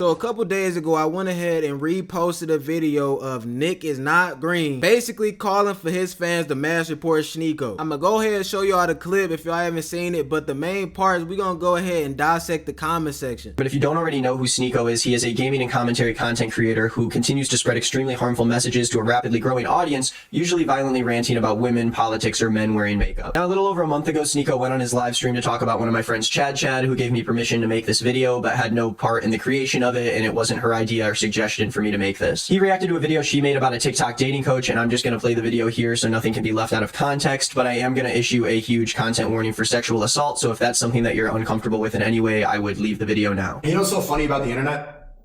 So a couple days ago, I went ahead and reposted a video of Nick is Not Green, basically calling for his fans to mass report Sneako. I'm gonna go ahead and show y'all the clip if y'all haven't seen it, but the main part is we gonna go ahead and dissect the comment section. But if you don't already know who Sneako is, he is a gaming and commentary content creator who continues to spread extremely harmful messages to a rapidly growing audience, usually violently ranting about women, politics, or men wearing makeup. Now, a little over a month ago, Sneako went on his live stream to talk about one of my friends, Chad, who gave me permission to make this video, but had no part in the creation of it, and it wasn't her idea or suggestion for me to make this. He reacted to a video she made about a TikTok dating coach, and I'm just gonna play the video here so nothing can be left out of context, but I am gonna issue a huge content warning for sexual assault, so if that's something that you're uncomfortable with in any way, I would leave the video now. You know what's so funny about the internet?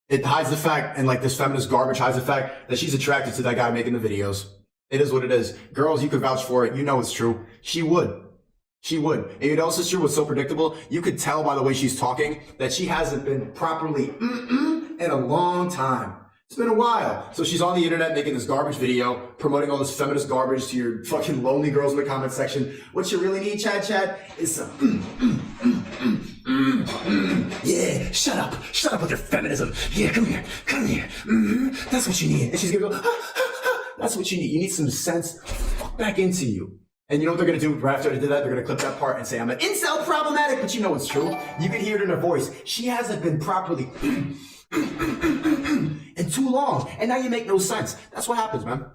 It hides the fact, and like this feminist garbage hides the fact that she's attracted to that guy making the videos. It is what it is. Girls, you could vouch for it. You know it's true. She would. She would. And you know what's true? What's so predictable? You could tell by the way she's talking that she hasn't been properly in a long time. It's been a while. So she's on the internet making this garbage video, promoting all this feminist garbage to your fucking lonely girls in the comment section. What you really need, Chad, is some yeah, shut up with your feminism. Yeah, come here. That's what you need. And she's gonna go, that's what you need. You need some sense back into you. And you know what they're going to do right after I did that? They're going to clip that part and say, I'm an incel problematic, but you know it's true. You can hear it in her voice. She hasn't been properly in too long. And now you make no sense. That's what happens, man.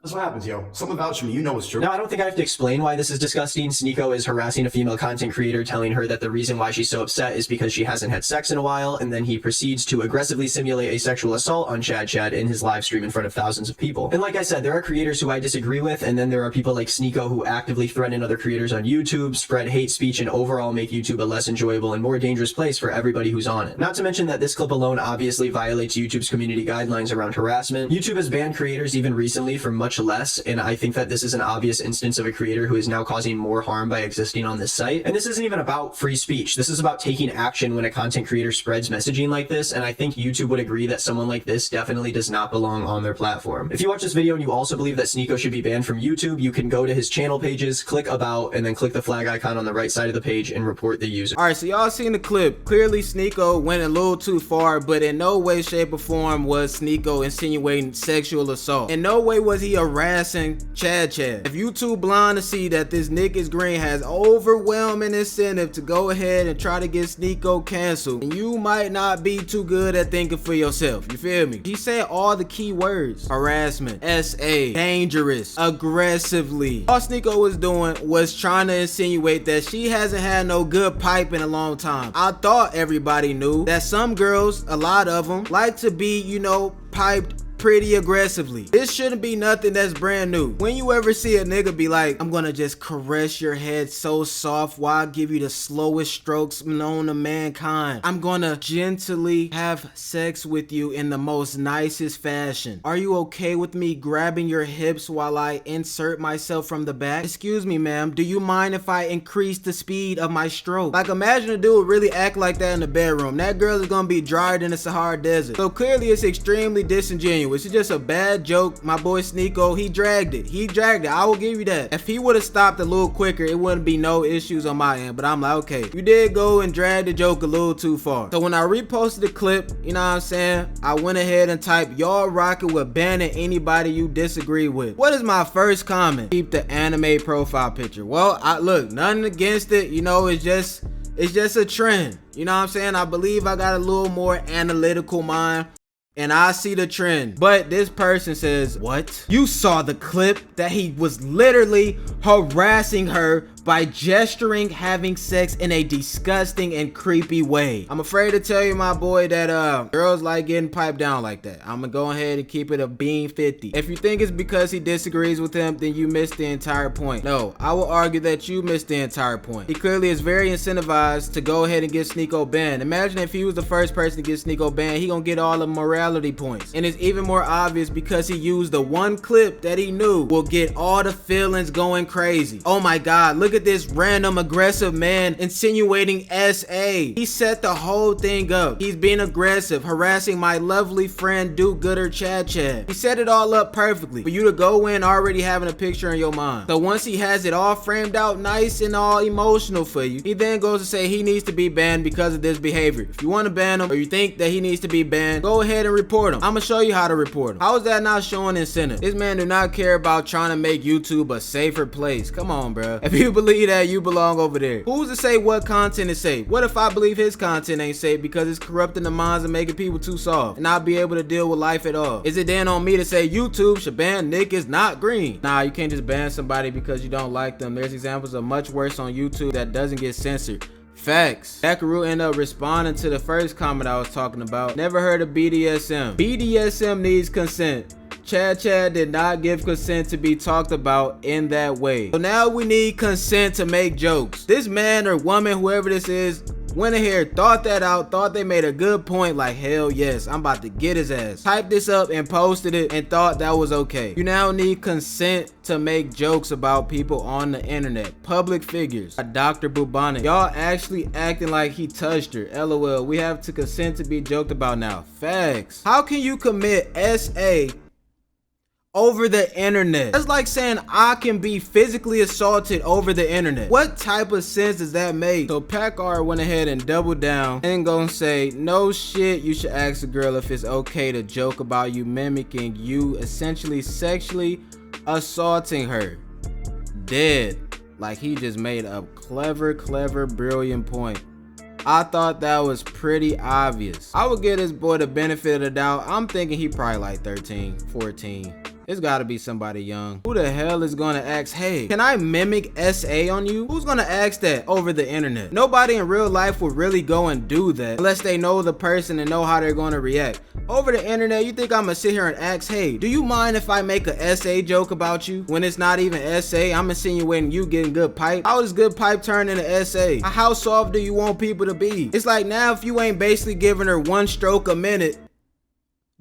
That's what happens, yo. Someone vouch for me. You know it's true. Now, I don't think I have to explain why this is disgusting. Sneako is harassing a female content creator, telling her that the reason why she's so upset is because she hasn't had sex in a while, and then he proceeds to aggressively simulate a sexual assault on Chad in his live stream in front of thousands of people. And like I said, there are creators who I disagree with, and then there are people like Sneako who actively threaten other creators on YouTube, spread hate speech, and overall make YouTube a less enjoyable and more dangerous place for everybody who's on it. Not to mention that this clip alone obviously violates YouTube's community guidelines around harassment. YouTube has banned creators even recently for much less, and I think that this is an obvious instance of a creator who is now causing more harm by existing on this site. And this isn't even about free speech. This is about taking action when a content creator spreads messaging like this, and I think YouTube would agree that someone like this definitely does not belong on their platform. If you watch this video and you also believe that Sneako should be banned from YouTube, you can go to his channel pages, click about, and then click the flag icon on the right side of the page and report the user. Alright, so y'all seen the clip. Clearly Sneako went a little too far, but in no way, shape, or form was Sneako insinuating sexual assault. In no way was he harassing Chad. If you too blind to see that this Nick is Green has overwhelming incentive to go ahead and try to get Sneako canceled, and you might not be too good at thinking for yourself. You feel me? He said all the key words: harassment, SA, dangerous, aggressively. All Sneako was doing was trying to insinuate that she hasn't had no good pipe in a long time. I thought everybody knew that some girls, a lot of them, like to be, you know, piped pretty aggressively. This shouldn't be nothing that's brand new. When you ever see a nigga be like, I'm gonna just caress your head so soft while I give you the slowest strokes known to mankind. I'm gonna gently have sex with you in the most nicest fashion. Are you okay with me grabbing your hips while I insert myself from the back? Excuse me, ma'am, do you mind if I increase the speed of my stroke? Like, imagine a dude really act like that in the bedroom. That girl is gonna be drier than the Sahara Desert. So clearly it's extremely disingenuous. It's just a bad joke. My boy Sneako, he dragged it. I will give you that. If he would have stopped a little quicker, it wouldn't be no issues on my end. But I'm like, okay, you did go and drag the joke a little too far. So when I reposted the clip, you know what I'm saying, I went ahead and typed, y'all rocking with banning anybody you disagree with. What is my first comment? Keep the anime profile picture. Well, look, nothing against it. You know, it's just a trend. You know what I'm saying? I believe I got a little more analytical mind, and I see the trend. But this person says, what? You saw the clip that he was literally harassing her by gesturing having sex in a disgusting and creepy way. I'm afraid to tell you, my boy, that girls like getting piped down like that. I'm gonna go ahead and keep it a bean 50. If you think it's because he disagrees with him, then you missed the entire point. No, I will argue that you missed the entire point. He clearly is very incentivized to go ahead and get Sneako banned. Imagine if he was the first person to get Sneako banned, he gonna get all the morality points. And it's even more obvious because he used the one clip that he knew will get all the feelings going crazy. Oh my god, look at at this random aggressive man insinuating SA. He set the whole thing up. He's being aggressive, harassing my lovely friend do-gooder Chad. He set it all up perfectly for you to go in already having a picture in your mind. So once he has it all framed out nice and all emotional for you, he then goes to say he needs to be banned because of this behavior. If you want to ban him or you think that he needs to be banned, go ahead and report him. I'm gonna show you how to report him. How is that not showing incentive? This man do not care about trying to make YouTube a safer place. Come on, bro. If you believe that, you belong over there. Who's to say what content is safe? What if I believe his content ain't safe because it's corrupting the minds and making people too soft and not be able to deal with life at all? Is it then on me to say YouTube should ban Nick is not green? Nah, you can't just ban somebody because you don't like them. There's examples of much worse on YouTube that doesn't get censored. Facts. Dakaru ended up responding to the first comment I was talking about. Never heard of BDSM. BDSM needs consent. Chad did not give consent to be talked about in that way. So now we need consent to make jokes. This man or woman, whoever this is, went ahead, thought that out, thought they made a good point, like hell yes, I'm about to get his ass. Typed this up and posted it and thought that was okay. You now need consent to make jokes about people on the internet. Public figures. Dr. Bubonic. Y'all actually acting like he touched her. LOL. We have to consent to be joked about now. Facts. How can you commit SA over the internet? That's like saying I can be physically assaulted over the internet. What type of sense does that make? So Packard went ahead and doubled down and gonna say, no shit, you should ask a girl if it's okay to joke about you mimicking you essentially sexually assaulting her. Dead. Like he just made a clever, brilliant point. I thought that was pretty obvious. I would give this boy the benefit of the doubt. I'm thinking he probably like 13, 14. It's gotta be somebody young. Who the hell is gonna ask, hey, can I mimic SA on you? Who's gonna ask that over the internet? Nobody in real life will really go and do that unless they know the person and know how they're gonna react. Over the internet, you think I'm gonna sit here and ask, hey, do you mind if I make a SA joke about you? When it's not even SA, I'm insinuating you getting good pipe. How does good pipe turn into SA? How soft do you want people to be? It's like now if you ain't basically giving her one stroke a minute,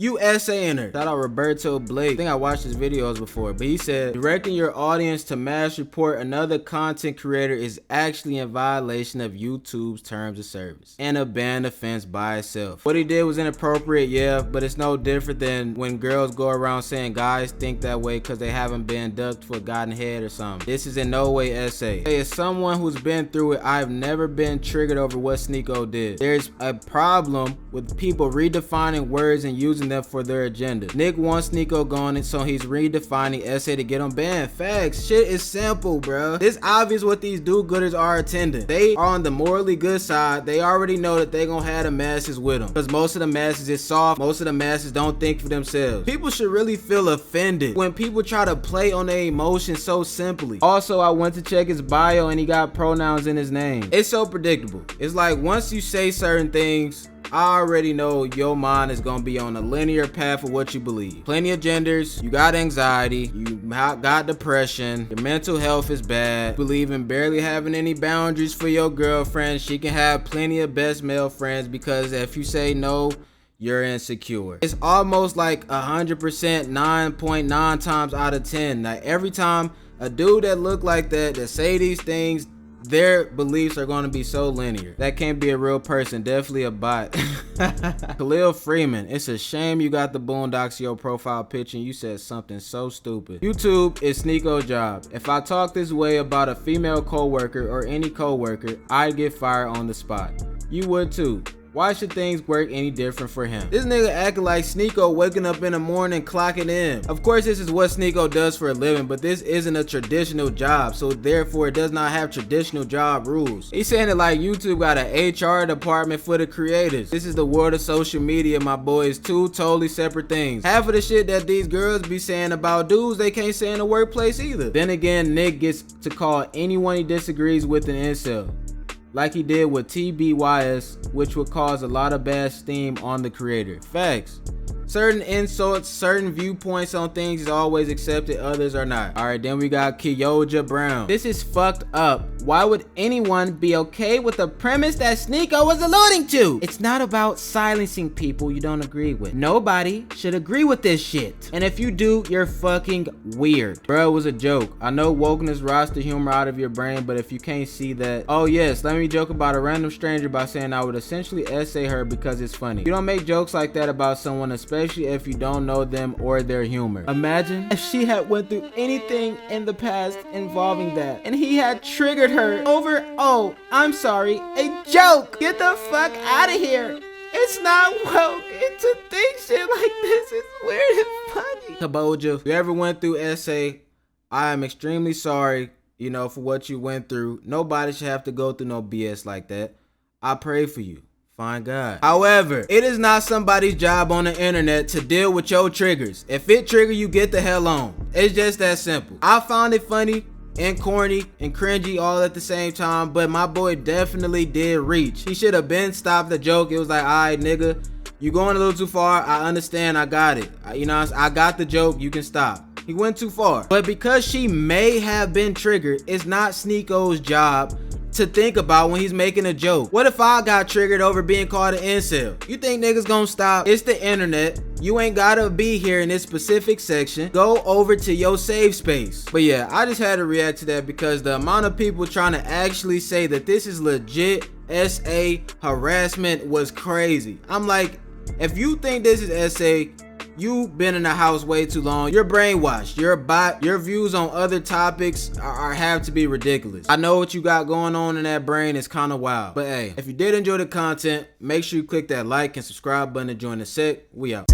you SAing her. Shout out Roberto Blake. I think I watched his videos before, but he said, directing your audience to mass report another content creator is actually in violation of YouTube's terms of service and a banned offense by itself. What he did was inappropriate, yeah, but it's no different than when girls go around saying guys think that way because they haven't been ducked for gotten head or something. This is in no way SA. Hey, as someone who's been through it, I've never been triggered over what Sneako did. There's a problem with people redefining words and using them for their agenda. Nick wants Sneako gone, so he's redefining SA to get him banned. Facts. Shit is simple, bro. It's obvious what these do-gooders are attending. They are on the morally good side. They already know that they gonna have the masses with them because most of the masses is soft. Most of the masses don't think for themselves. People should really feel offended when people try to play on their emotions so simply. Also, I went to check his bio and he got pronouns in his name. It's so predictable. It's like once you say certain things, I already know your mind is gonna be on a linear path of what you believe. Plenty of genders, you got anxiety, you got depression, your mental health is bad, you believe in barely having any boundaries for your girlfriend. She can have plenty of best male friends because if you say no, you're insecure. It's almost like 100%, 9.9 times out of 10. Like every time a dude that look like that say these things, their beliefs are going to be so linear. That can't be a real person. Definitely a bot. Khalil Freeman, it's a shame you got the Boondocks in your profile picture and you said something so stupid. YouTube is Sneako's job. If I talk this way about a female co-worker or any co-worker, I'd get fired on the spot. You would too. Why should things work any different for him? This nigga acting like Sneako waking up in the morning clocking in. Of course this is what Sneako does for a living, but this isn't a traditional job, so therefore it does not have traditional job rules. He's saying it like YouTube got an HR department for the creators. This is the world of social media, my boys. Two totally separate things. Half of the shit that these girls be saying about dudes, they can't say in the workplace either. Then again, Nick gets to call anyone he disagrees with an incel, like he did with TBYS, which would cause a lot of bad steam on the creator. Facts. Certain insults, certain viewpoints on things is always accepted, others are not. Alright, then we got Kyoja Brown. This is fucked up. Why would anyone be okay with the premise that Sneako was alluding to? It's not about silencing people you don't agree with. Nobody should agree with this shit. And if you do, you're fucking weird. Bro, it was a joke. I know wokeness rots the humor out of your brain, but if you can't see that. Oh yes, let me joke about a random stranger by saying I would essentially essay her because it's funny. You don't make jokes like that about someone, especially if you don't know them or their humor. Imagine if she had went through anything in the past involving that and he had triggered her over, oh, I'm sorry, a joke. Get the fuck out of here. It's not woke. And to think shit like this is weird and funny. Kaboja, if you ever went through essay, I am extremely sorry, you know, for what you went through. Nobody should have to go through no BS like that. I pray for you. Find God. However, it is not somebody's job on the internet to deal with your triggers. If it trigger you, get the hell on. It's just that simple. I found it funny and corny and cringy all at the same time, but my boy definitely did reach. He should have been stopped the joke. It was like, alright nigga, you going a little too far. I understand, I got it. You know, I got the joke, you can stop. He went too far. But because she may have been triggered, it's not Sneako's job to think about when he's making a joke. What if I got triggered over being called an incel? You think niggas gonna stop? It's the internet. You ain't gotta be here in this specific section. Go over to your safe space. But yeah, I just had to react to that because the amount of people trying to actually say that this is legit SA harassment was crazy. I'm like, if you think this is SA, you've been in the house way too long. You're brainwashed. You're a bot. Your views on other topics have to be ridiculous. I know what you got going on in that brain is kind of wild. But hey, if you did enjoy the content, make sure you click that like and subscribe button to join the set. We out.